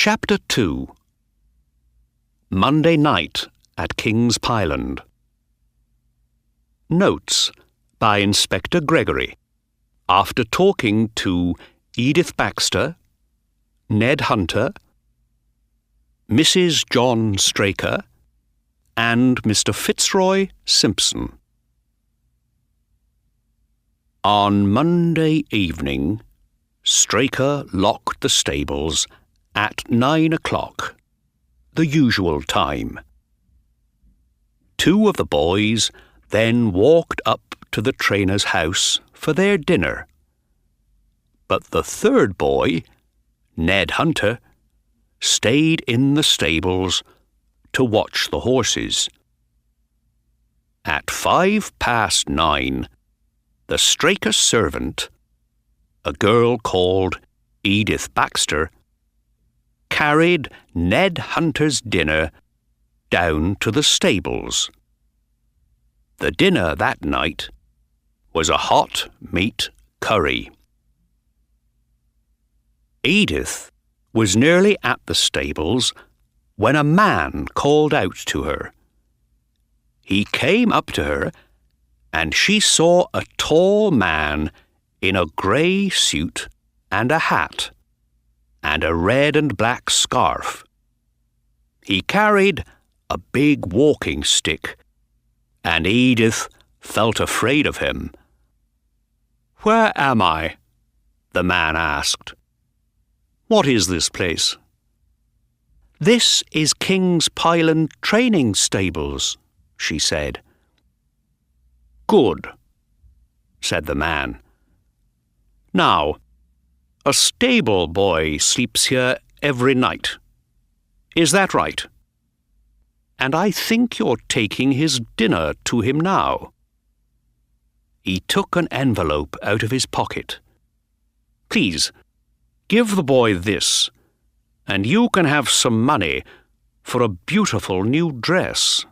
Chapter 2. Monday night at King's Pyland. Notes by Inspector Gregory after talking to Edith Baxter, Ned Hunter, Mrs. John Straker, and Mr. Fitzroy Simpson. On Monday evening, Straker locked the stables at 9 o'clock, the usual time. Two of the boys then walked up to the trainer's house for their dinner. But the third boy, Ned Hunter, stayed in the stables to watch the horses. At 9:05, the Straker servant, a girl called Edith Baxter, carried Ned Hunter's dinner down to the stables. The dinner that night was a hot meat curry. Edith was nearly at the stables when a man called out to her. He came up to her, and she saw a tall man in a grey suit and a hat, and a red and black scarf. He carried a big walking stick, and Edith felt afraid of him. "Where am I?" the man asked. "What is this place?" "This is King's Pyland training stables," she said. "Good," said the man. "Now, a stable boy sleeps here every night. Is that right? And I think you're taking his dinner to him now." He took an envelope out of his pocket. "Please, give the boy this, and you can have some money for a beautiful new dress."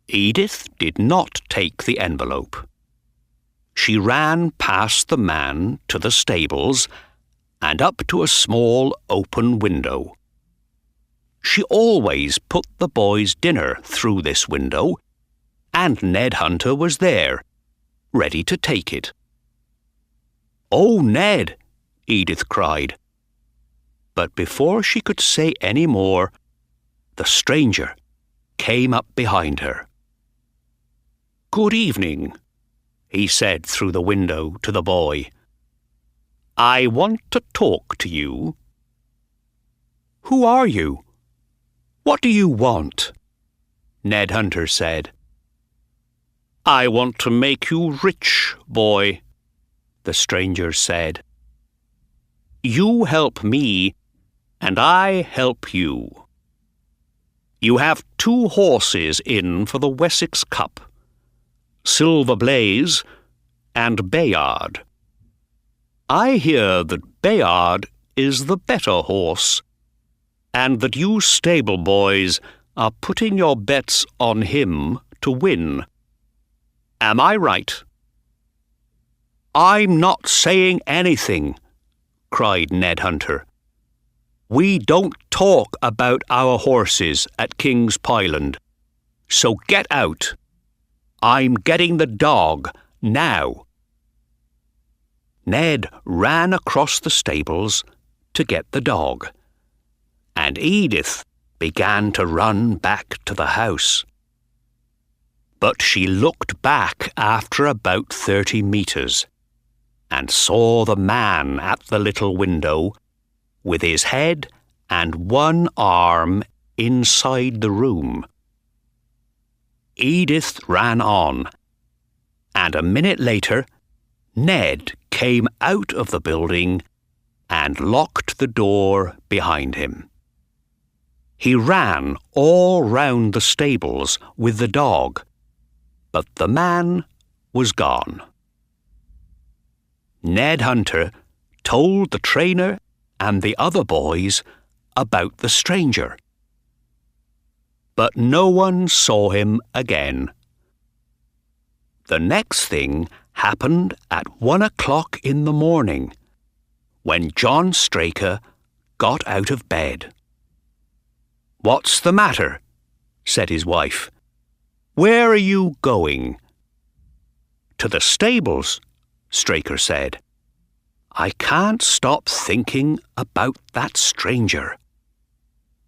Edith did not take the envelope. She ran past the man to the stables and up to a small open window. She always put the boy's dinner through this window, and Ned Hunter was there, ready to take it. "Oh, Ned!" Edith cried. But before she could say any more, the stranger came up behind her. "Good evening," he said through the window to the boy. "I want to talk to you." "Who are you? What do you want?" Ned Hunter said. "I want to make you rich, boy," the stranger said. "You help me, and I help you. You have 2 horses in for the Wessex Cup, Silver Blaze and Bayard. I hear that Bayard is the better horse, and that you stable boys are putting your bets on him to win. Am I right?" "I'm not saying anything," cried Ned Hunter. "We don't talk about our horses at King's Pyland, so get out. I'm getting the dog now." Ned ran across the stables to get the dog, and Edith began to run back to the house. But she looked back after about 30 meters and saw the man at the little window with his head and one arm inside the room. Edith ran on, and a minute later, Ned came out of the building and locked the door behind him. He ran all round the stables with the dog, but the man was gone. Ned Hunter told the trainer and the other boys about the stranger. But no one saw him again. The next thing happened at 1 o'clock in the morning, when John Straker got out of bed. "What's the matter?" said his wife. "Where are you going?" "To the stables," Straker said. "I can't stop thinking about that stranger.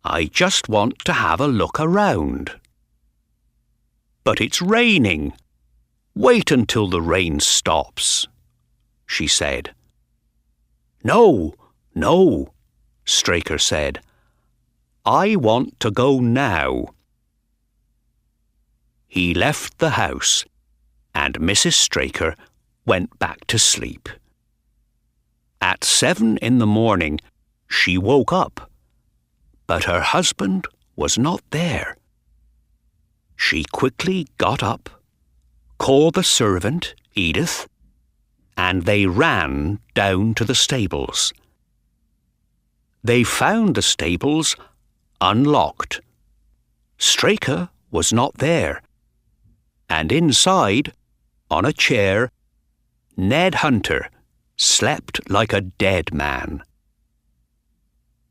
I just want to have a look around." "But it's raining. Wait until the rain stops," she said. No, Straker said. "I want to go now." He left the house, and Mrs. Straker went back to sleep. At 7 in the morning, she woke up, but her husband was not there. She quickly got up, called the servant, Edith, and they ran down to the stables. They found the stables unlocked. Straker was not there, and inside, on a chair, Ned Hunter slept like a dead man.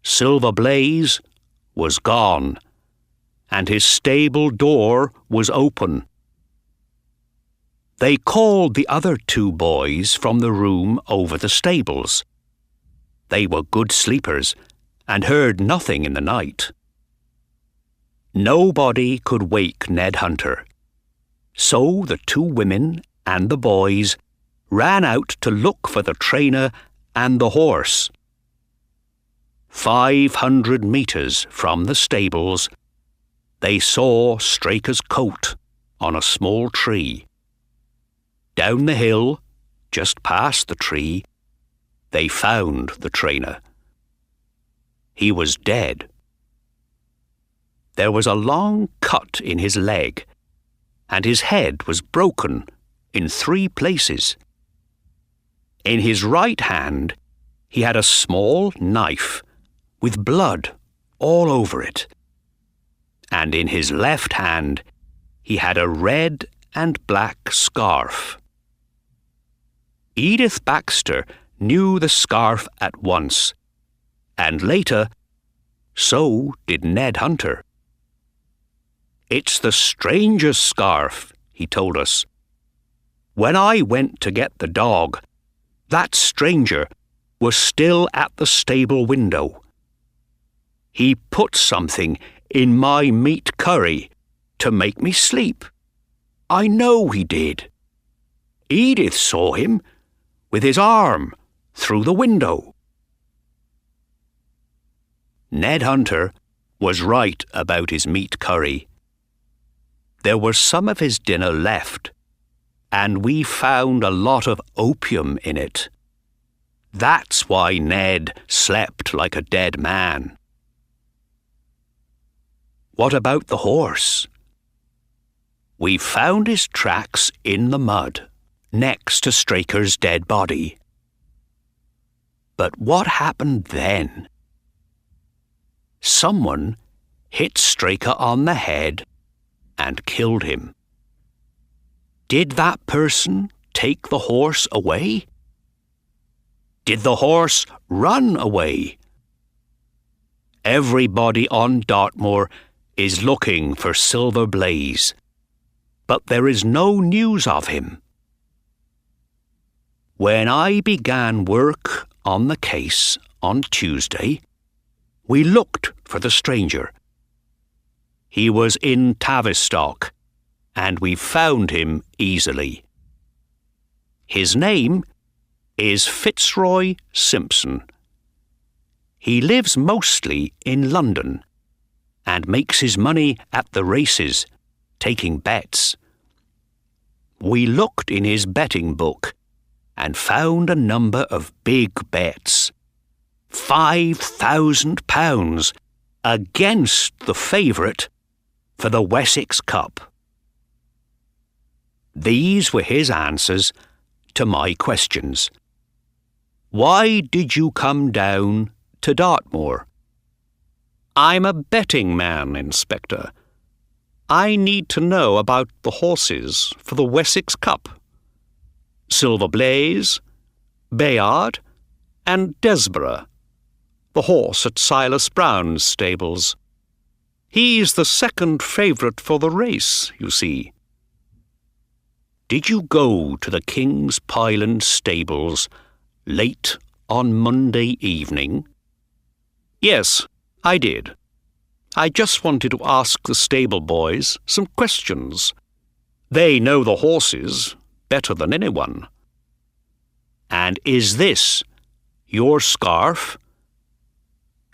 Silver Blaze was gone, and his stable door was open. They called the other 2 boys from the room over the stables. They were good sleepers and heard nothing in the night. Nobody could wake Ned Hunter, so the 2 women and the boys ran out to look for the trainer and the horse. 500 meters from the stables, they saw Straker's coat on a small tree. Down the hill, just past the tree, they found the trainer. He was dead. There was a long cut in his leg, and his head was broken in 3 places. In his right hand, he had a small knife with blood all over it, and in his left hand, he had a red and black scarf. Edith Baxter knew the scarf at once, and later, so did Ned Hunter. "It's the stranger's scarf," he told us. "When I went to get the dog, that stranger was still at the stable window. He put something in my meat curry to make me sleep. I know he did. Edith saw him with his arm through the window." Ned Hunter was right about his meat curry. There was some of his dinner left, and we found a lot of opium in it. That's why Ned slept like a dead man. What about the horse? We found his tracks in the mud, next to Straker's dead body. But what happened then? Someone hit Straker on the head and killed him. Did that person take the horse away? Did the horse run away? Everybody on Dartmoor is looking for Silver Blaze, but there is no news of him. When I began work on the case on Tuesday, we looked for the stranger. He was in Tavistock, and we found him easily. His name is Fitzroy Simpson. He lives mostly in London and makes his money at the races, taking bets. We looked in his betting book and found a number of big bets. £5,000 against the favourite for the Wessex Cup. These were his answers to my questions. Why did you come down to Dartmoor? I'm a betting man, Inspector. I need to know about the horses for the Wessex Cup. Silver Blaze, Bayard, and Desborough. the horse at Silas Brown's stables. He's the second favourite for the race, you see. Did you go to the King's Pyland stables late on Monday evening? Yes, I did. I just wanted to ask the stable boys some questions. They know the horses better than anyone. And is this your scarf?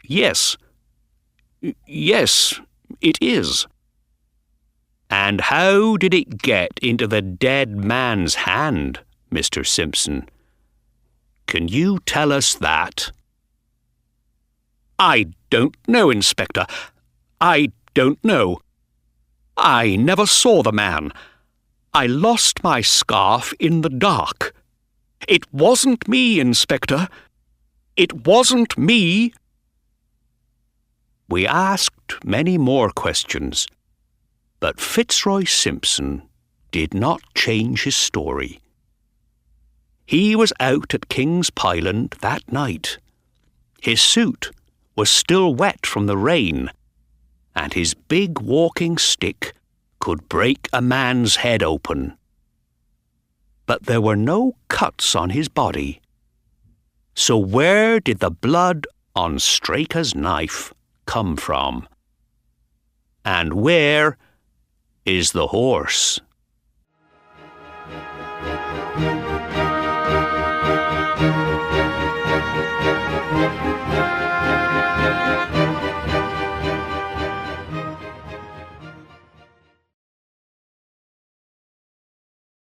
Yes. Yes, it is. And how did it get into the dead man's hand, Mr. Simpson? Can you tell us that? I don't know, Inspector. I don't know. I never saw the man. I lost my scarf in the dark. It wasn't me, Inspector. It wasn't me. We asked many more questions, but Fitzroy Simpson did not change his story. He was out at King's Pyland that night. His suit was still wet from the rain, and his big walking stick could break a man's head open. But there were no cuts on his body. So where did the blood on Straker's knife come from? And where is the horse?